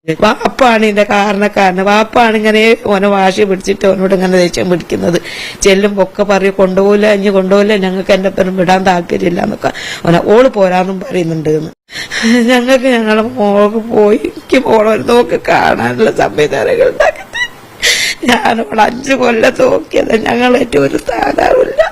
വാപ്പാണ് ഇതിന്റെ കാരണക്കാരന്. വാപ്പാണ് ഇങ്ങനെ ഓനെ വാശി പിടിച്ചിട്ട് ഓനോട് ഇങ്ങനെ ദേഷ്യം പിടിക്കുന്നത്. ചെല്ലുമ്പോ ഒക്കെ പറയും കൊണ്ടുപോകില്ല, ഇനി കൊണ്ടുപോകില്ല, ഞങ്ങൾക്ക് എന്റെ പേരും വിടാൻ താല്പര്യമില്ല എന്നൊക്കെ ഓള് പോരാന്നും പറയുന്നുണ്ട്. ഞങ്ങൾക്ക് ഞങ്ങളെ മോൾക്ക് പോയി എനിക്ക് മോളൊരു നോക്ക് കാണാനുള്ള സംവിധാനങ്ങൾ ഉണ്ടാക്കി. ഞാനോട് 5 കൊല്ലം നോക്കിയത് ഞങ്ങളേറ്റ ഒരു താരാറില്ല.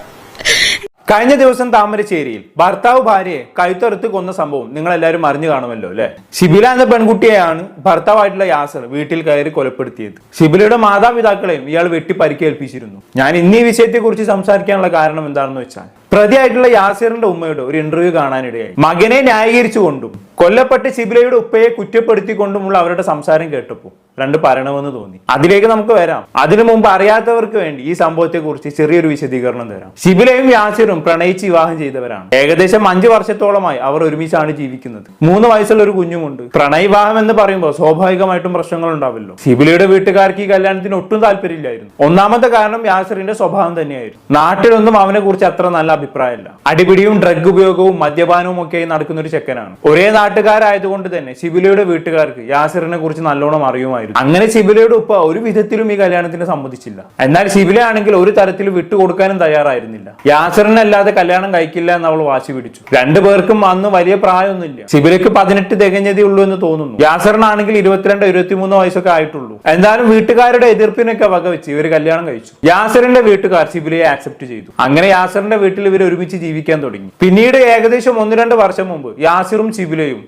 കഴിഞ്ഞ ദിവസം താമരശ്ശേരിയിൽ ഭർത്താവ് ഭാര്യയെ കഴുത്തറുത്ത് കൊന്ന സംഭവം നിങ്ങൾ എല്ലാവരും അറിഞ്ഞു കാണുമല്ലോ അല്ലെ. ഷിബില എന്ന പെൺകുട്ടിയെയാണ് ഭർത്താവായിട്ടുള്ള യാസർ വീട്ടിൽ കയറി കൊലപ്പെടുത്തിയത്. ഷിബിലയുടെ മാതാപിതാക്കളെയും ഇയാൾ വെട്ടി പരിക്കേൽപ്പിച്ചിരുന്നു. ഞാൻ ഇന്ന് ഈ വിഷയത്തെ കുറിച്ച് സംസാരിക്കാനുള്ള കാരണം എന്താണെന്ന് വെച്ചാൽ, പ്രതിയായിട്ടുള്ള യാസിറിന്റെ ഉമ്മയുടെ ഒരു ഇന്റർവ്യൂ കാണാനിടയായി. മകനെ ന്യായീകരിച്ചുകൊണ്ടും കൊല്ലപ്പെട്ട ഷിബിലയുടെ ഉപ്പയെ കുറ്റപ്പെടുത്തിക്കൊണ്ടുമുള്ള അവരുടെ സംസാരം കേട്ടപ്പോൾ രണ്ട് പറയണമെന്ന് തോന്നി. അതിലേക്ക് നമുക്ക് വരാം. അതിനു മുമ്പ് അറിയാത്തവർക്ക് വേണ്ടി ഈ സംഭവത്തെ കുറിച്ച് ചെറിയൊരു വിശദീകരണം തരാം. ഷിബിലയും യാസിറും പ്രണയിച്ച് വിവാഹം ചെയ്തവരാണ്. ഏകദേശം 5 വർഷത്തോളമായി അവർ ഒരുമിച്ചാണ് ജീവിക്കുന്നത്. 3 വയസ്സുള്ള ഒരു കുഞ്ഞുമുണ്ട്. പ്രണയവിവാഹം എന്ന് പറയുമ്പോൾ സ്വാഭാവികമായിട്ടും പ്രശ്നങ്ങൾ ഉണ്ടാവല്ലോ. ഷിബിലയുടെ വീട്ടുകാർക്ക് ഈ കല്യാണത്തിന് ഒട്ടും താല്പര്യമില്ലായിരുന്നു. ഒന്നാമത്തെ കാരണം യാസിറിന്റെ സ്വഭാവം തന്നെയായിരുന്നു. നാട്ടിലൊന്നും അവനെ കുറിച്ച് അത്ര നല്ല അഭിപ്രായമല്ല. അടിപിടിയും ഡ്രഗ് ഉപയോഗവും മദ്യപാനവും ഒക്കെ നടക്കുന്ന ഒരു ചെക്കനാണ്. ഒരേ നാട്ടുകാരായതുകൊണ്ട് തന്നെ ഷിബിലയുടെ വീട്ടുകാർക്ക് യാസിറിനെ കുറിച്ച് നല്ലോണം അറിയുമായിരുന്നു. അങ്ങനെ ഷിബിലയുടെ ഉപ്പ ഒരു വിധത്തിലും ഈ കല്യാണത്തിന് സമ്മതിച്ചില്ല. എന്നാൽ ഷിബില ആണെങ്കിൽ ഒരു തരത്തിലും വിട്ടുകൊടുക്കാനും തയ്യാറായിരുന്നില്ല. യാസിറിനെ അല്ലാതെ കല്യാണം കഴിക്കില്ല എന്ന് അവൾ വാശി പിടിച്ചു. 2 പേർക്കും അന്ന് വലിയ പ്രായമൊന്നുമില്ല. ഷിബിലയ്ക്ക് 18 തികഞ്ഞതേ ഉള്ളൂ എന്ന് തോന്നുന്നു. യാസിറിനാണെങ്കിൽ 22, 23 വയസ്സൊക്കെ ആയിട്ടുള്ളൂ. എന്തായാലും വീട്ടുകാരുടെ എതിർപ്പിനൊക്കെ വകവെച്ച് ഇവർ കല്യാണം കഴിച്ചു. യാസിറിന്റെ വീട്ടുകാർ ഷിബിലയെ ആക്സെപ്റ്റ് ചെയ്തു. അങ്ങനെ യാസിറിന്റെ വീട്ടിൽ ഇവർ ഒരുമിച്ച് ജീവിക്കാൻ തുടങ്ങി. പിന്നീട് ഏകദേശം 1-2 വർഷം മുമ്പ് യാസിറും ഷിബിലയും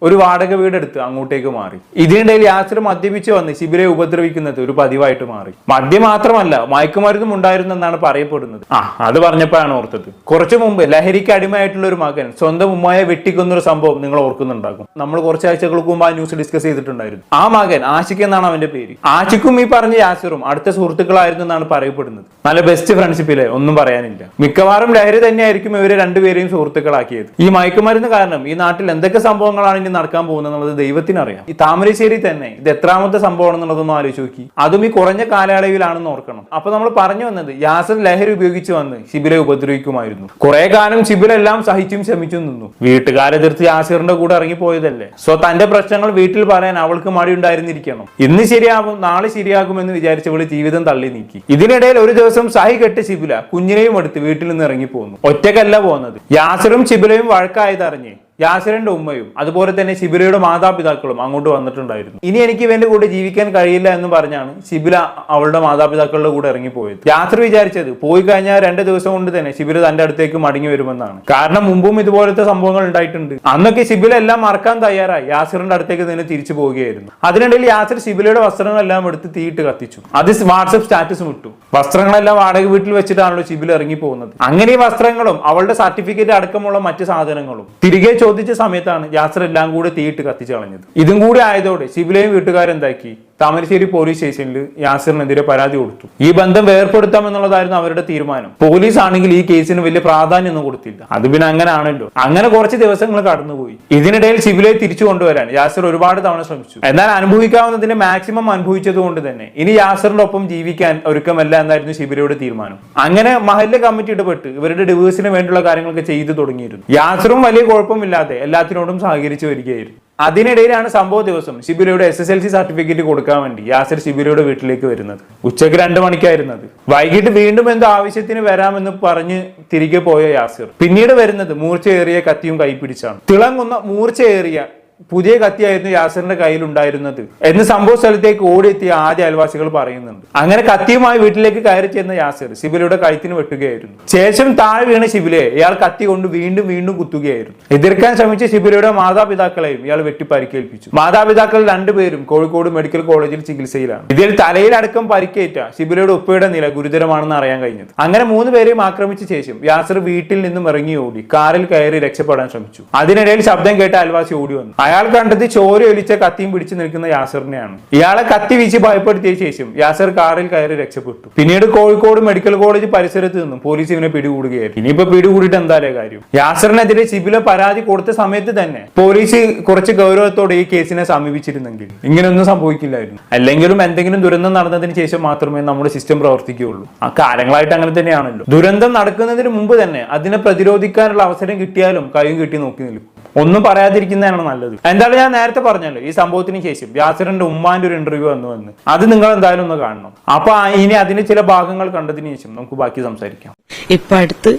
ഒരു വാടക വീടെടുത്ത് അങ്ങോട്ടേക്ക് മാറി. ഇതിനിടയിൽ യാസിർ മദ്യപിച്ച് വന്ന് ഷിബിലയെ ഉപദ്രവിക്കുന്നത് ഒരു പതിവായിട്ട് മാറി. മദ്യം മാത്രമല്ല, മയക്കുമരുന്നും ഉണ്ടായിരുന്നെന്നാണ് പറയപ്പെടുന്നത്. അത് പറഞ്ഞപ്പോഴാണ് ഓർത്തത്. കുറച്ചു മുമ്പ് ലഹരിക്ക് അടിമയായിട്ടുള്ള ഒരു മകൻ സ്വന്തം ഉമ്മയെ വെട്ടിക്കൊന്നൊരു സംഭവം നിങ്ങൾ ഓർക്കുന്നുണ്ടാകും. നമ്മൾ കുറച്ച് ആഴ്ചകൾക്ക് മുമ്പ് ആ ന്യൂസ് ഡിസ്കസ് ചെയ്തിട്ടുണ്ടായിരുന്നു. ആ മകൻ ആഷിഖ് എന്നാണ് അവന്റെ പേര്. ആഷിഖും ഈ പറഞ്ഞ യാസിറും അടുത്ത സുഹൃത്തുക്കളായിരുന്നു എന്നാണ് പറയപ്പെടുന്നത്. നല്ല ബെസ്റ്റ് ഫ്രണ്ട്ഷിപ്പിലെ ഒന്നും പറയാനില്ല. മിക്കവാറും ലഹരി തന്നെയായിരിക്കും ഇവരെ രണ്ടുപേരെയും സുഹൃത്തുക്കളാക്കിയത്. ഈ മയക്കുമരുന്ന് കാരണം ഈ നാട്ടിൽ എന്തൊക്കെ സംഭവങ്ങളാണ് നടക്കാൻ പോകുന്നത് ദൈവത്തിനറിയാം. ഈ താമരശ്ശേരി തന്നെ ഇത് എത്രാമത്തെ സംഭവമാണെന്നുള്ളതൊന്നും ആലോചിച്ച് നോക്കി. അതും ഈ കുറഞ്ഞ കാലയളവിലാണെന്ന് ഓർക്കണം. അപ്പൊ നമ്മൾ പറഞ്ഞു വന്നത്, യാസിർ ലഹരി ഉപയോഗിച്ച് വന്ന് ഷിബിലയെ ഉപദ്രവിക്കുമായിരുന്നു. കുറെ കാലം ഷിബില എല്ലാം സഹിച്ചും ക്ഷമിച്ചും നിന്നു. വീട്ടുകാരെതിർത്ത് യാസിറിന്റെ കൂടെ ഇറങ്ങിപ്പോയതല്ലേ. സോ തന്റെ പ്രശ്നങ്ങൾ വീട്ടിൽ പറയാൻ അവൾക്ക് മടി ഉണ്ടായിരുന്നിരിക്കണം. ഇന്ന് ശരിയാകും, നാളെ ശരിയാകുമെന്ന് വിചാരിച്ചവള് ജീവിതം തള്ളി നീക്കി. ഇതിനിടയിൽ ഒരു ദിവസം സഹി കെട്ട് ഷിബില കുഞ്ഞിനെയും എടുത്ത് വീട്ടിൽ നിന്ന് ഇറങ്ങി പോന്നു. ഒറ്റക്കല്ല പോകുന്നത്. യാസിറും ഷിബിലയും വഴക്കായതറിഞ്ഞ് യാസിറിന്റെ ഉമ്മയും അതുപോലെ തന്നെ ഷിബിലയുടെ മാതാപിതാക്കളും അങ്ങോട്ട് വന്നിട്ടുണ്ടായിരുന്നു. ഇനി എനിക്ക് ഇവന്റെ കൂടെ ജീവിക്കാൻ കഴിയില്ല എന്ന് പറഞ്ഞാണ് ഷിബില അവളുടെ മാതാപിതാക്കളുടെ കൂടെ ഇറങ്ങിപ്പോയത്. യാസിർ വിചാരിച്ചത് പോയി കഴിഞ്ഞാൽ 2 ദിവസം കൊണ്ട് തന്നെ ഷിബില തന്റെ അടുത്തേക്ക് മടങ്ങി വരുമെന്നാണ്. കാരണം മുമ്പും ഇതുപോലത്തെ സംഭവങ്ങൾ ഉണ്ടായിട്ടുണ്ട്. അന്നൊക്കെ ഷിബില എല്ലാം മറക്കാൻ തയ്യാറായി യാസിറിന്റെ അടുത്തേക്ക് തന്നെ തിരിച്ചു പോവുകയായിരുന്നു. അതിനിടയിൽ യാസിർ ഷിബിലയുടെ വസ്ത്രങ്ങളെല്ലാം എടുത്ത് തീയിട്ട് കത്തിച്ചു. അത് വാട്സ്ആപ്പ് സ്റ്റാറ്റസും ഇട്ടു. വസ്ത്രങ്ങളെല്ലാം വാടക വീട്ടിൽ വെച്ചിട്ടാണല്ലോ ഷിബില ഇറങ്ങി പോകുന്നത്. അങ്ങനെ ഈ വസ്ത്രങ്ങളും അവളുടെ സർട്ടിഫിക്കറ്റ് അടക്കമുള്ള മറ്റ് സാധനങ്ങളും തിരികെ ചോദിച്ച സമയത്താണ് യാസിർ എല്ലാം കൂടെ തീയിട്ട് കത്തിച്ചു കളഞ്ഞത്. ഇതും കൂടി ആയതോടെ ഷിബിലയും വീട്ടുകാരെന്താക്കി, താമരശ്ശേരി പോലീസ് സ്റ്റേഷനിൽ യാസിറിനെതിരെ പരാതി കൊടുത്തു. ഈ ബന്ധം വേർപ്പെടുത്താമെന്നുള്ളതായിരുന്നു അവരുടെ തീരുമാനം. പോലീസ് ആണെങ്കിൽ ഈ കേസിന് വലിയ പ്രാധാന്യം ഒന്നും കൊടുത്തില്ല. അത് പിന്നെ അങ്ങനെ ആണല്ലോ. അങ്ങനെ കുറച്ച് ദിവസങ്ങൾ കടന്നുപോയി. ഇതിനിടയിൽ ഷിബിലയെ തിരിച്ചു കൊണ്ടുവരാൻ യാസിർ ഒരുപാട് തവണ ശ്രമിച്ചു. എന്നാൽ അനുഭവിക്കാവുന്നതിന്റെ മാക്സിമം അനുഭവിച്ചത് കൊണ്ട് തന്നെ ഇനി യാസിറിന്റെ ഒപ്പം ജീവിക്കാൻ ഒരുക്കമല്ല എന്നായിരുന്നു ഷിബിലയുടെ തീരുമാനം. അങ്ങനെ മഹല്ല് കമ്മിറ്റി ഇടപെട്ട് ഇവരുടെ ഡിവോഴ്സിന് വേണ്ടിയുള്ള കാര്യങ്ങളൊക്കെ ചെയ്തു തുടങ്ങിയിരുന്നു. യാസിറും വലിയ കുഴപ്പമില്ലാതെ എല്ലാത്തിനോടും സഹകരിച്ചു വരികയായിരുന്നു. അതിനിടയിലാണ് സംഭവ ദിവസം ഷിബിലയുടെ SSLC സർട്ടിഫിക്കറ്റ് കൊടുക്കാൻ വേണ്ടി യാസിർ ഷിബിലയുടെ വീട്ടിലേക്ക് വരുന്നത്. ഉച്ചയ്ക്ക് 2 മണിക്കായിരുന്നത്. വൈകിട്ട് വീണ്ടും എന്തോ ആവശ്യത്തിന് വരാമെന്ന് പറഞ്ഞ് തിരികെ പോയ യാസിർ പിന്നീട് വരുന്നത് മൂർച്ചയേറിയ കത്തിയും കൈപ്പിടിച്ചാണ്. തിളങ്ങുന്ന മൂർച്ചയേറിയ പുതിയ കത്തിയായിരുന്നു യാസിറിന്റെ കയ്യിൽ ഉണ്ടായിരുന്നത് എന്ന് സംഭവ സ്ഥലത്തേക്ക് ഓടിയെത്തിയ ആദ്യ അയൽവാസികൾ പറയുന്നുണ്ട്. അങ്ങനെ കത്തിയുമായി വീട്ടിലേക്ക് കയറി ചെന്ന യാസിർ ഷിബിലയുടെ കഴുത്തിന് വെട്ടുകയായിരുന്നു. ശേഷം താഴെ വീണ ഷിബിലയെ ഇയാൾ കത്തി കൊണ്ട് വീണ്ടും കുത്തുകയായിരുന്നു. എതിർക്കാൻ ശ്രമിച്ച ഷിബിലയുടെ മാതാപിതാക്കളെയും ഇയാൾ വെട്ടി പരിക്കേൽപ്പിച്ചു. മാതാപിതാക്കൾ 2 പേരും കോഴിക്കോട് മെഡിക്കൽ കോളേജിൽ ചികിത്സയിലാണ്. ഇതിൽ തലയിലടക്കം പരിക്കേറ്റ ഷിബിലയുടെ ഉപ്പയുടെ നില ഗുരുതരമാണെന്ന് അറിയാൻ കഴിഞ്ഞത്. അങ്ങനെ 3 പേരെയും ആക്രമിച്ച ശേഷം യാസിർ വീട്ടിൽ നിന്നും ഇറങ്ങി ഓടി കാറിൽ കയറി രക്ഷപ്പെടാൻ ശ്രമിച്ചു. അതിനിടയിൽ ശബ്ദം കേട്ട അയൽവാസി ഓടി വന്നു. അയാൾ കണ്ടത് ചോര ഒലിച്ച കത്തിയും പിടിച്ചു നിൽക്കുന്ന യാസിറിനെയാണ്. ഇയാളെ കത്തി വീശി ഭയപ്പെടുത്തിയ ശേഷം യാസിർ കാറിൽ കയറി രക്ഷപ്പെട്ടു. പിന്നീട് കോഴിക്കോട് മെഡിക്കൽ കോളേജ് പരിസരത്ത് നിന്നും പോലീസ് ഇവനെ പിടികൂടുകയായിരുന്നു. ഇനിയിപ്പോ പിടികൂടിയിട്ട് എന്തായാലേ കാര്യം. യാസിറിനെതിരെ ഷിബില പരാതി കൊടുത്ത സമയത്ത് തന്നെ പോലീസ് കുറച്ച് ഗൗരവത്തോടെ ഈ കേസിനെ സമീപിച്ചിരുന്നെങ്കിൽ ഇങ്ങനെയൊന്നും സംഭവിക്കില്ലായിരുന്നു. അല്ലെങ്കിലും എന്തെങ്കിലും ദുരന്തം നടന്നതിന് ശേഷം മാത്രമേ നമ്മുടെ സിസ്റ്റം പ്രവർത്തിക്കുകയുള്ളൂ. ആ കാലങ്ങളായിട്ട് അങ്ങനെ തന്നെയാണല്ലോ. ദുരന്തം നടക്കുന്നതിന് മുമ്പ് തന്നെ അതിനെ പ്രതിരോധിക്കാനുള്ള അവസരം കിട്ടിയാലും കൈയും കെട്ടി നോക്കി നിൽക്കും. ഒന്നും പറയാതിരിക്കുന്നതാണ് നല്ലത്. എന്തായാലും ഞാൻ നേരത്തെ പറഞ്ഞല്ലോ, ഈ സംഭവത്തിന് ശേഷം യാസിറിന്റെ ഉമ്മാന്റെ ഒരു ഇന്റർവ്യൂ വന്ന് അത് നിങ്ങൾ എന്തായാലും ഒന്ന് കാണണം. അപ്പൊ ഇനി അതിന്റെ ചില ഭാഗങ്ങൾ കണ്ടതിന് ശേഷം നമുക്ക് ബാക്കി സംസാരിക്കാം. ഇപ്പൊ അടുത്ത്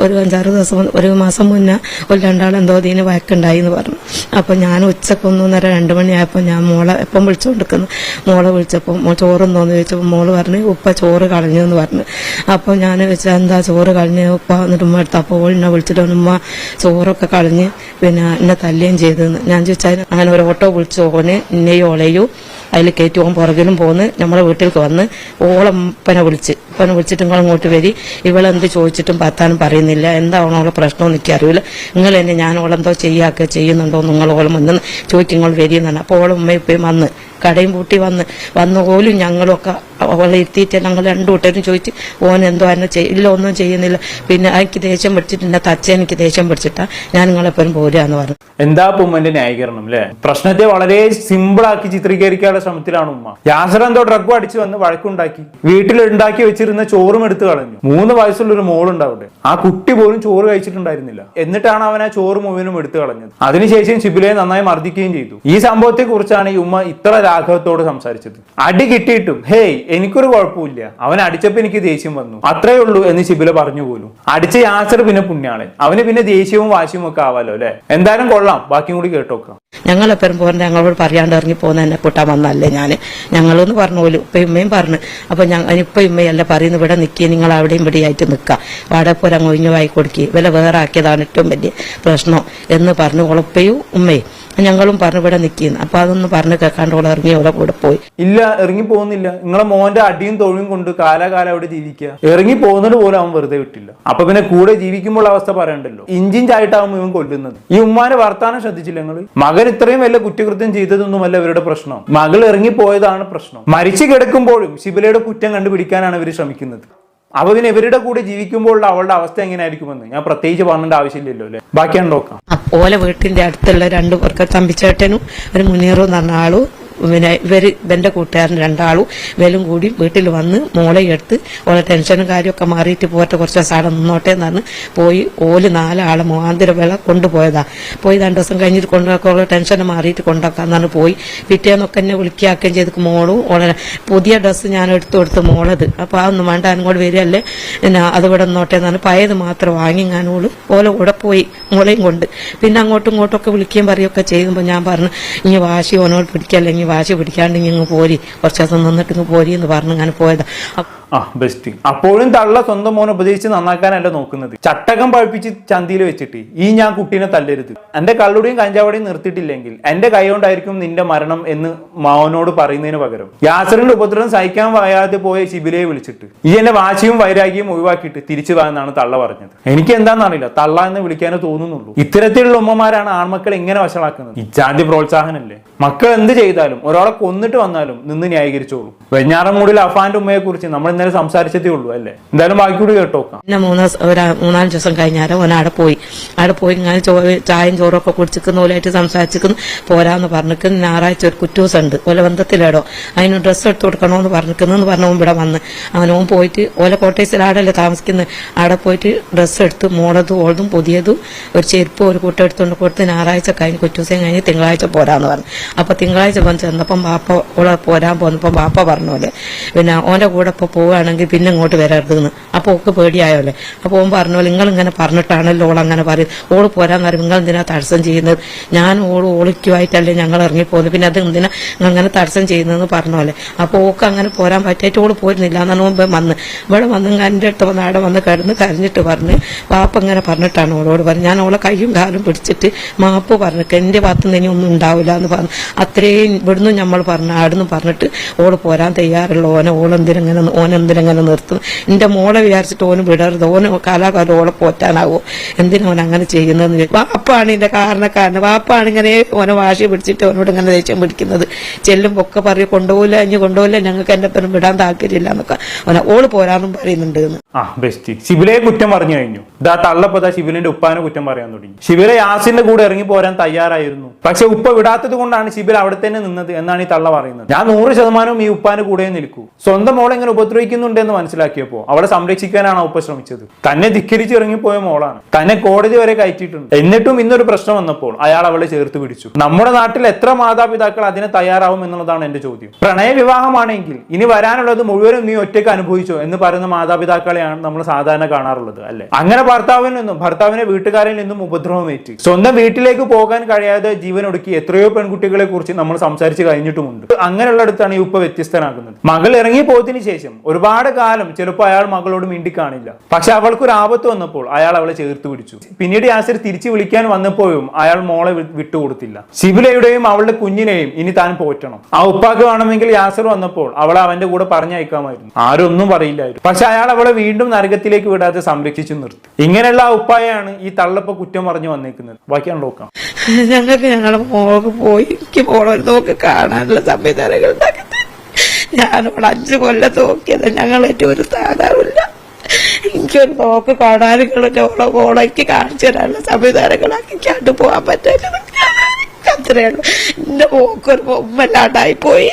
ഒരു 5-6 ദിവസം, ഒരു മാസം മുന്നേ ഒരു രണ്ടാളെന്തോ ഇതിന് വഴക്കുണ്ടായി എന്ന് പറഞ്ഞു. അപ്പൊ ഞാൻ ഉച്ചക്ക് 1:30-2 മണിയായപ്പോൾ ഞാൻ മോളെ എപ്പം വിളിച്ചുകൊണ്ടിരിക്കുന്നു. മോളെ വിളിച്ചപ്പോൾ ചോറുണ്ടോന്ന് ചോദിച്ചപ്പോൾ മോള് പറഞ്ഞു ഉപ്പ ചോറ് കളഞ്ഞു എന്ന് പറഞ്ഞു. അപ്പൊ ഞാൻ വെച്ചാൽ എന്താ ചോറ് കളഞ്ഞു ഉപ്പ എന്നിട്ട് ഉമ്മ എടുത്ത്. അപ്പോൾ എന്നെ വിളിച്ചിട്ട് ഉമ്മ ചോറൊക്കെ കളഞ്ഞ് പിന്നെ എന്നെ തല്ലുകയും ചെയ്തെന്ന്. ഞാൻ ചോദിച്ചാൽ അങ്ങനെ ഒരു ഓട്ടോ വിളിച്ചു ഓന് എന്നെയും ഓളെയും അതിൽ കയറ്റി ഓൻ പുറകിലും പോന്ന് നമ്മളെ വീട്ടിലേക്ക് വന്ന് ഉപ്പനെ വിളിച്ചിട്ട് നിങ്ങൾ ഇങ്ങോട്ട് വരി, ഇവളെന്ത് ചോദിച്ചിട്ടും പത്താനും പറയുന്നില്ല, എന്താണോ അവളെ പ്രശ്നമൊന്നും എനിക്ക് അറിയില്ല, നിങ്ങൾ തന്നെ ഞാൻ ഓളെന്തോ ചെയ്യുന്നുണ്ടോ നിങ്ങൾ ഓളം വന്ന് ചോദിക്കും നിങ്ങൾ വരിയെന്നാണ്. അപ്പോൾ ഓളം ഉമ്മയും ഇപ്പയും വന്ന് കടയും പൂട്ടി വന്ന പോലും ഞങ്ങളൊക്കെ അവളെ എത്തിയിട്ട് ഞങ്ങൾ 2 കൂട്ടരും ചോദിച്ച് ഓൻ എന്തോ എന്നെ ഇല്ല ഒന്നും ചെയ്യുന്നില്ല. പിന്നെ എനിക്ക് ദേഷ്യം പിടിച്ചിട്ട് എന്നെ എനിക്ക് ദേഷ്യം പിടിച്ചിട്ടാ ഞാൻ നിങ്ങളെപ്പോഴും പോരാന്ന് പറഞ്ഞു. എന്താ ഉമ്മന്റെ ന്യായീകരണം അല്ലെ? പ്രശ്നത്തെ വളരെ സിമ്പിൾ ആക്കി ചിത്രീകരിക്കാനുള്ള ശ്രമത്തിലാണ് ഉമ്മ. യാസർ എന്തോ ഡ്രഗ് അടിച്ചു വന്ന് വഴക്കുണ്ടാക്കി, വീട്ടിൽ ഉണ്ടാക്കി വെച്ചിരുന്ന ചോറും എടുത്തു കളഞ്ഞു. 3 വയസ്സുള്ള ഒരു മോളുണ്ടാവിടെ, ആ കുട്ടി പോലും ചോറ് കഴിച്ചിട്ടുണ്ടായിരുന്നില്ല. എന്നിട്ടാണ് അവൻ ആ ചോറ് മുഴുവനും എടുത്തു കളഞ്ഞത്. അതിനുശേഷം ഷിബിലയെ നന്നായി മർദ്ദിക്കുകയും ചെയ്തു. ഈ സംഭവത്തെ കുറിച്ചാണ് ഈ ഉമ്മ ഇത്ര രാഘവത്തോട് സംസാരിച്ചത്. അടി കിട്ടിയിട്ടും ഹേയ് എനിക്കൊരു കുഴപ്പമില്ല, അവൻ അടിച്ചപ്പോ എനിക്ക് ദേഷ്യം വന്നു, അത്രേ ഉള്ളൂ എന്ന് ഷിബില പറഞ്ഞു പോലും. അടിച്ച യാസർ പിന്നെ പുണ്യാളൻ, അവന് പിന്നെ ദേഷ്യവും വാശിയും ഒക്കെ ആവാലോ അല്ലെ? എന്തായാലും കൊള്ളാം, ബാക്കിയും കൂടി കേട്ടോക്കാം. ഞങ്ങളെപ്പോഴും പോകാൻ ഞങ്ങളോട് പറയാണ്ട് ഇറങ്ങി പോകുന്ന എന്നെ കൂട്ടാൻ വന്നല്ലേ ഞങ്ങളെന്ന് പറഞ്ഞു പോലും. ഇപ്പൊ ഉമ്മയും പറഞ്ഞു. അപ്പൊ ഇപ്പൊ ഉമ്മയല്ല പറയുന്നു ഇവിടെ നിൽക്കി, നിങ്ങൾ അവിടെയും ഇവിടെ ആയിട്ട് നിൽക്കുക, വാടകപ്പുര ഒഴിഞ്ഞു വായി കൊടുക്കുക, വില വേറെ ആക്കിയതാണ് ഏറ്റവും വലിയ പ്രശ്നം എന്ന് പറഞ്ഞു ഉളപ്പയും ഉമ്മയും ഞങ്ങളും പറഞ്ഞു ഇവിടെ നിൽക്കുന്നു. അപ്പൊ അതൊന്നും പറഞ്ഞു കേൾക്കാണ്ട് ഓളെ ഇറങ്ങി ഓളെ കൂടെ പോയി. ഇല്ല, ഇറങ്ങി പോകുന്നില്ല. നിങ്ങളെ മോന്റെ അടിയും തൊഴിലും കൊണ്ട് കാലാകാലം അവിടെ ജീവിക്കുക. ഇറങ്ങി പോകുന്നത് പോലും അവൻ വെറുതെ വിട്ടില്ല. അപ്പൊ പിന്നെ കൂടെ ജീവിക്കുമ്പോൾ അവസ്ഥ പറയണ്ടല്ലോ. ഇഞ്ചിഞ്ചായിട്ടാവും ഇവൻ കൊല്ലുന്നത്. ഈ ഉമ്മാന്റെ വർത്താനം ശ്രദ്ധിച്ചില്ല നിങ്ങൾ? മകൻ ഇത്രയും വലിയ കുറ്റകൃത്യം ചെയ്തതൊന്നുമല്ല ഇവരുടെ പ്രശ്നം, മകൾ ഇറങ്ങി പോയതാണ് പ്രശ്നം. മരിച്ചു കിടക്കുമ്പോഴും ശിബിലയുടെ കുറ്റം കണ്ടുപിടിക്കാനാണ് ഇവർ ശ്രമിക്കുന്നത്. അപ്പൊ പിന്നെ ഇവരുടെ കൂടെ ജീവിക്കുമ്പോൾ അവളുടെ അവസ്ഥ എങ്ങനെയായിരിക്കുമെന്ന് ഞാൻ പ്രത്യേകിച്ച് പറഞ്ഞേണ്ട ആവശ്യമില്ലല്ലോ അല്ലെ? ബാക്കിയാണ് നോക്കാം. ഓലെ വീട്ടിന്റെ അടുത്തുള്ള 2 പേർക്ക് തമ്പിച്ചേട്ടനും ഒരു മുനീറും എന്ന് പറഞ്ഞ ആളും പിന്നെ ഇവന്റെ കൂട്ടുകാരൻ 2 ആളും ഇവരും കൂടി വീട്ടിൽ വന്ന് മോളെ എടുത്ത് ഓളെ ടെൻഷനും കാര്യമൊക്കെ മാറിയിട്ട് പോട്ടെ കുറച്ച് ദിവസം അവിടെ നിന്നോട്ടെ എന്നാണ് പോയി. ഓല് 4 ആളെ മൂവാന്തര വേള കൊണ്ടുപോയതാ. പോയി 2 ദിവസം കഴിഞ്ഞിട്ട് കൊണ്ടുപോയി ടെൻഷൻ മാറിയിട്ട് കൊണ്ടുവക്കാന്നാണ് പോയി. പിറ്റേന്നൊക്കെ എന്നെ വിളിക്കുകയും ചെയ്ത് മോളും ഓളെ പുതിയ ഡ്രസ്സ് ഞാൻ എടുത്തു കൊടുത്ത് മോളത്. അപ്പൊ അതൊന്നും വേണ്ട അങ്ങോട്ട് വരികയല്ലേ എന്നാ അത് ഇവിടെ നിന്നോട്ടെ എന്നാണ് പയത് മാത്രം വാങ്ങി ഞാൻ ഓലെ കൂടെ പോയി മോളെയും കൊണ്ട്. പിന്നെ അങ്ങോട്ടും ഇങ്ങോട്ടൊക്കെ വിളിക്കുകയും പറയുകയൊക്കെ ചെയ്യുമ്പോൾ ഞാൻ പറഞ്ഞു ഇനി വാശി ഓനോട് പിടിക്കല്ലെങ്കിൽ വാശി പിടിക്കാണ്ട് ഇങ്ങ് പോരി, കുറച്ച് ദിവസം നിന്നിട്ട് ഇങ്ങ് പോരി എന്ന് പറഞ്ഞു ഞാൻ പോയതാ. ബെസ്റ്റ്. അപ്പോഴും തള്ള സ്വന്തം മോനെ ഉപദേശിച്ച് നന്നാക്കാനല്ല നോക്കുന്നത്, ചട്ടകം പഴിപ്പിച്ച് ചന്തിയിൽ വെച്ചിട്ട് ഈ ഞാൻ കുട്ടീനെ തല്ലരുത്, എന്റെ കള്ളുടെയും കഞ്ചാവടെയും നിർത്തിയിട്ടില്ലെങ്കിൽ എന്റെ കൈ കൊണ്ടായിരിക്കും നിന്റെ മരണം എന്ന് മാവനോട് പറയുന്നതിന് പകരം യാസറിന്റെ ഉപദ്രവം സഹിക്കാൻ വയ്യാതെ പോയ ശിബിലയെ വിളിച്ചിട്ട് ഈ എന്റെ വാശിയും വൈരാഗ്യവും ഒഴിവാക്കിയിട്ട് തിരിച്ചു വാന്നാണ് തള്ള പറഞ്ഞത്. എനിക്ക് എന്താണെന്നറിയില്ല, തള്ള എന്ന് വിളിക്കാനേ തോന്നുന്നുള്ളൂ. ഇത്തരത്തിലുള്ള ഉമ്മമാരാണ് ആൺമക്കളെ ഇങ്ങനെ വഷളാക്കുന്നത്. ഇച്ചാന്തി പ്രോത്സാഹനല്ലേ? മക്കൾ എന്ത് ചെയ്താലും ഒരാളെ കൊന്നിട്ട് വന്നാലും നിന്ന് ന്യായീകരിച്ചോളൂ. വെഞ്ഞാറമൂടിൽ അഫാന്റെ ഉമ്മയെ കുറിച്ച് നമ്മൾ ഇന്നലെ സംസാരിച്ചതേ ഉള്ളൂ അല്ലേ? എന്തായാലും ബാക്കി കൂടി കേട്ടോക്കാം. പിന്നെ 3-4 ദിവസം കഴിഞ്ഞാൽ ഓൻ അവിടെ പോയി ഇങ്ങനെ ചായയും ചോറൊക്കെ കുടിച്ചിരിക്കുന്ന പോലെയായിട്ട് സംസാരിച്ചിരിക്കുന്നു. പോരാന്ന് പറഞ്ഞിരിക്കുന്നു. ഞായറാഴ്ച ഒരു കുറ്റൂസം ഉണ്ട് ഓലെ ബന്ധത്തിലേടോ, അതിന് ഡ്രസ്സ് എടുത്ത് കൊടുക്കണോന്ന് പറഞ്ഞിരിക്കുന്നു പറഞ്ഞവൻ ഇവിടെ വന്ന് അവനോൻ പോയിട്ട് ഓലെ കോട്ടേഴ്സിൽ ആടല്ലേ താമസിക്കുന്നത്, അവിടെ പോയിട്ട് ഡ്രസ്സ് എടുത്ത് മോളതും ഓളതും പുതിയതും ഒരു ചെരുപ്പ് ഒരു കൂട്ടം എടുത്തുകൊണ്ട് കൊടുത്ത് ഞായറാഴ്ച കഴിഞ്ഞ് കുറ്റൂസം കഴിഞ്ഞ് തിങ്കളാഴ്ച പോരാന്ന് പറഞ്ഞു. അപ്പൊ തിങ്കളാഴ്ച വന്ന് ചെന്നപ്പം ബാപ്പ ഓളെ പോരാൻ പോന്നപ്പം ബാപ്പ പറഞ്ഞോലെ പിന്നെ ഓന്റെ കൂടെ ഇപ്പൊ പോവുകയാണെങ്കിൽ പിന്നെ ഇങ്ങോട്ട് വരരുതെന്ന്. അപ്പൊ ഓക്ക് പേടിയായോലെ. അപ്പൊ ഓൻ പറഞ്ഞോലെ നിങ്ങൾ ഇങ്ങനെ പറഞ്ഞിട്ടാണല്ലോ ഓൾ അങ്ങനെ പറയും, ഓള് പോരാന്ന് പറയും, നിങ്ങൾ എന്തിനാ തടസ്സം ചെയ്യുന്നത്, ഞാൻ ഓളിക്കുമായിട്ടല്ലേ ഞങ്ങൾ ഇറങ്ങിപ്പോകുന്നത്, പിന്നെ അത് എന്തിനാ അങ്ങനെ തടസ്സം ചെയ്യുന്നതെന്ന് പറഞ്ഞോലെ. അപ്പൊ ഓക്ക് അങ്ങനെ പോരാൻ പറ്റായിട്ട് ഓള് പോരുന്നില്ല എന്നാണ് ഓൻ വന്ന് ഇവിടെ വന്ന് എൻ്റെ അടുത്ത് വന്ന് അവിടെ വന്ന് കിടന്ന് കരഞ്ഞിട്ട് പറഞ്ഞ് പാപ്പ ഇങ്ങനെ പറഞ്ഞിട്ടാണ് ഓളോട് പറഞ്ഞു. ഞാൻ ഓളെ കയ്യും കാലും പിടിച്ചിട്ട് മാപ്പ് പറഞ്ഞിട്ട് എന്റെ ഭാഗത്ത് നിന്ന് ഇനി ഒന്നും ഉണ്ടാവില്ല എന്ന് പറഞ്ഞു. അത്രയും ഇവിടുന്ന് നമ്മൾ പറഞ്ഞു ആടുന്ന് പറഞ്ഞിട്ട് ഓള് പോരാൻ തയ്യാറുള്ള ഓനെന്തിനെങ്ങനെ നിർത്തും. എന്റെ മോളെ വിചാരിച്ചിട്ട് ഓന് വിടരുത്, ഓന് കാലാകാലം ഓളെ പോറ്റാനാവോ, എന്തിനാ അങ്ങനെ ചെയ്യുന്നതെന്ന്. വാപ്പാണ് ഇതിന്റെ കാരണക്കാരന്. വാപ്പാണ് ഇങ്ങനെ ഓനെ വാശി പിടിച്ചിട്ട് ഓനോട് ഇങ്ങനെ ദേഷ്യം പിടിക്കുന്നത്. ചെല്ലുമ്പോ ഒക്കെ പറയും കൊണ്ടുപോകില്ല ഞങ്ങൾക്ക് എന്റെ പേരും വിടാൻ താല്പര്യമില്ല എന്നൊക്കെ ഓള് പോരാന്നും പറയുന്നുണ്ട്. ബെസ്റ്റ്. ശിബിലയെ കുറ്റം പറഞ്ഞു കഴിഞ്ഞു. ഇതാ തള്ളപ്പതാ ശിബിലിന്റെ ഉപ്പാനെ കുറ്റം പറയാൻ തുടങ്ങി. ശിബില യാസിന്റെ കൂടെ ഇറങ്ങി പോരാൻ തയ്യാറായിരുന്നു, പക്ഷെ ഉപ്പ വിടാത്തത് കൊണ്ടാണ് ഷിബിൽ അവിടെ തന്നെ നിന്നത് എന്നാണ് ഈ തള്ള പറയുന്നത്. ഞാൻ 100% ഈ ഉപ്പാന് കൂടെ നിൽക്കൂ. സ്വന്തം മോളെ എങ്ങനെ ഉപദ്രവിക്കുന്നുണ്ട് എന്ന് മനസ്സിലാക്കിയപ്പോ അവളെ സംരക്ഷിക്കാനാണ് ആ ഉപ്പ ശ്രമിച്ചത്. തന്നെ ധിക്കരിച്ച് ഇറങ്ങിപ്പോയ മോളാണ്, തന്നെ കോടതി വരെ കയറ്റിയിട്ടുണ്ട്. എന്നിട്ടും ഇന്നൊരു പ്രശ്നം വന്നപ്പോൾ അയാൾ അവളെ ചേർത്ത് പിടിച്ചു. നമ്മുടെ നാട്ടിൽ എത്ര മാതാപിതാക്കൾ അതിന് തയ്യാറാവും എന്നുള്ളതാണ് എന്റെ ചോദ്യം. പ്രണയ വിവാഹമാണെങ്കിൽ ഇനി വരാനുള്ളത് മുഴുവനും നീ ഒറ്റയ്ക്ക് അനുഭവിച്ചോ എന്ന് പറയുന്ന മാതാപിതാക്കളെയാണ് നമ്മൾ സാധാരണ കാണാറുള്ളത്, അല്ലെ? അങ്ങനെ ഭർത്താവിനെ വീട്ടുകാരിൽ നിന്നും ഉപദ്രവമേറ്റ് സ്വന്തം വീട്ടിലേക്ക് പോകാൻ കഴിയാതെ ജീവൻ ഒടുക്കി എത്രയോ പെൺകുട്ടികളെ കുറിച്ച് നമ്മൾ സംസാരിച്ച് കഴിഞ്ഞിട്ടുമുണ്ട്. അങ്ങനെയുള്ളിടത്താണ് ഈ ഉപ്പ വ്യത്യസ്തനാകുന്നത്. മകൾ ഇറങ്ങി പോയതിനു ശേഷം ഒരുപാട് കാലം ചിലപ്പോൾ അയാൾ മകളോട് മിണ്ടി കാണില്ല. പക്ഷെ അവൾക്കൊരു ആപത്ത് വന്നപ്പോൾ അയാൾ അവളെ ചേർത്ത് പിടിച്ചു. പിന്നീട് യാസിർ തിരിച്ചു വിളിക്കാൻ വന്നപ്പോഴും അയാൾ മോളെ വിട്ടുകൊടുത്തില്ല. ഷിബിലയുടെയും അവളുടെ കുഞ്ഞിനെയും ഇനി താൻ പോറ്റണം. ആ ഉപ്പാക്ക് വേണമെങ്കിൽ യാസിർ വന്നപ്പോൾ അവളെ അവന്റെ കൂടെ പറഞ്ഞയക്കാമായിരുന്നു, ആരും ഒന്നും പറയില്ലായിരുന്നു. പക്ഷെ അയാൾ അവളെ വീണ്ടും നരകത്തിലേക്ക് വിടാതെ സംരക്ഷിച്ചു നിർത്തി. ഇങ്ങനെയുള്ള ആ ഉപ്പായാണ് ഈ തള്ളപ്പ കുറ്റം പറഞ്ഞു വന്നേക്കുന്നത്. ബാക്കിയാണ് നോക്കാം. ഞങ്ങൾക്ക് ഞങ്ങളുടെ മോൾക്ക് പോയി എനിക്ക് മോളെ നോക്കി കാണാനുള്ള സംവിധാനങ്ങൾ ഉണ്ടാക്കി. ഞാനിവിടെ 5 കൊല്ലം നോക്കിയത് ഞങ്ങളേറ്റവും ഒരു സ്ഥാനമില്ല. എനിക്കൊരു നോക്ക് കാണാനുകളുടെ മോളേക്ക് കാണിച്ചു തരാനുള്ള സംവിധാനങ്ങളാക്കി കണ്ടു പോകാൻ പറ്റില്ല. അത്രയുള്ളൂ. എന്റെ മോക്കൊരു ഉമ്മല്ലാണ്ടായി പോയി.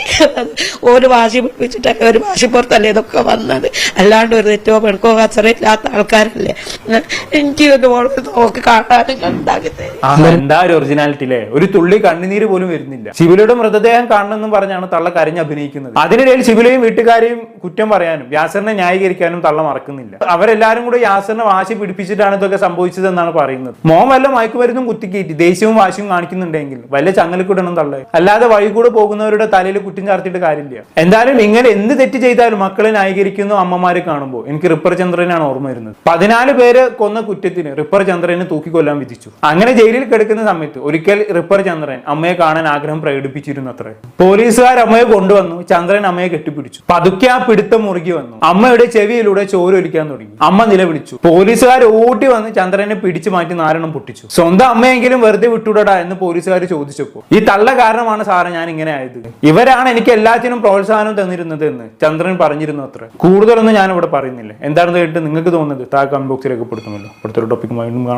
ഒരു വാശി പിടിപ്പിച്ചിട്ടല്ലേ, ഒരു വാശിപ്പുറത്തല്ലേ ഇതൊക്കെ വന്നത്, അല്ലാണ്ട് ഒരു തെറ്റോ പെടുക്കോ കച്ചറയില്ലാത്ത ആൾക്കാരല്ലേ. എനിക്ക് എന്റെ മോൾക്ക് നോക്കി കാണാനും ഉണ്ടാക്കി തരും. എന്താ ഒരു ഒറിജിനാലിറ്റി അല്ലേ? ഒരു തുള്ളി കണ്ണുനീര് പോലും വരുന്നില്ല. ശിബിലയുടെ മൃതദേഹം കാണണമെന്നും പറഞ്ഞാണ് തള്ള കരഞ്ഞ് അഭിനയിക്കുന്നത്. അതിനിടയിൽ ശിബിലയും വീട്ടുകാരെയും കുറ്റം പറയാനും യാസറിനെ ന്യായീകരിക്കാനും തള്ള മറക്കുന്നില്ല. അവരെല്ലാരും കൂടെ യാസറിനെ വാശി പിടിപ്പിച്ചിട്ടാണ് ഇതൊക്കെ സംഭവിച്ചതെന്നാണ് പറയുന്നത്. മോൻ വല്ല മയക്കുമരുന്നും കുത്തിക്കയറ്റി ദേഷ്യവും വാശിയും കാണിക്കുന്നുണ്ടെങ്കിൽ വല്ല ചങ്ങലക്കിടണം തള്ളേ, അല്ലാതെ വഴി കൂടെ പോകുന്നവരുടെ തലയിൽ കുറ്റം ചാർത്തിയിട്ട് കാര്യമില്ല. എന്തായാലും ഇങ്ങനെ എന്ത് തെറ്റ് ചെയ്താലും മക്കളെ ന്യായീകരിക്കുന്ന അമ്മമാരെ കാണുമ്പോൾ എനിക്ക് റിപ്പർ ചന്ദ്രനാണ് ഓർമ്മ വരുന്നത്. 14 പേര് കൊന്ന കുറ്റത്തിന് റിപ്പർ ചന്ദ്രനെ തൂക്കിക്കൊല്ലാൻ വിധിച്ചു. അങ്ങനെ ജയിലിൽ കിടക്കുന്ന സമയത്ത് ഒരിക്കൽ റിപ്പർ ചന്ദ്രൻ അമ്മയെ കാണാൻ ആഗ്രഹം പ്രകടിപ്പിച്ചിരുന്നു അത്രേ. പോലീസുകാർ അമ്മയെ കൊണ്ടുവന്നു. ചന്ദ്രൻ അമ്മയെ കെട്ടിപ്പിടിച്ചു. പതുക്കെ ആ പിടുത്തം മുറുകി വന്നു. അമ്മയുടെ ചെവിയിലൂടെ ചോരൊലിക്കാൻ തുടങ്ങി. അമ്മ നിലവിളിച്ചു. പോലീസുകാർ ഓടി വന്ന് ചന്ദ്രനെ പിടിച്ചു മാറ്റി 4 പൊട്ടിച്ചു. സ്വന്തം അമ്മയെങ്കിലും വെറുതെ വിട്ടുവിടടാ എന്ന് പോലീസുകാർ ചോദിച്ചപ്പോ ഈ തള്ള കാരണമാണ് സാറേ ഞാൻ ഇങ്ങനെ ആയത്, ഇവരാണ് എനിക്ക് എല്ലാത്തിനും പ്രോത്സാഹനം തന്നിരുന്നത് എന്ന് ചന്ദ്രൻ പറഞ്ഞിരുന്നു അത്ര. കൂടുതലൊന്നും ഞാൻ ഇവിടെ പറയുന്നില്ല. എന്താണെന്ന് കേട്ട് നിങ്ങൾക്ക് തോന്നുന്നത് താഴെ കമന്റ് ബോക്സിൽ രേഖപ്പെടുത്തുമല്ലോ. അടുത്തൊരു ടോപ്പിക്കുമായി വീണ്ടും കാണാം.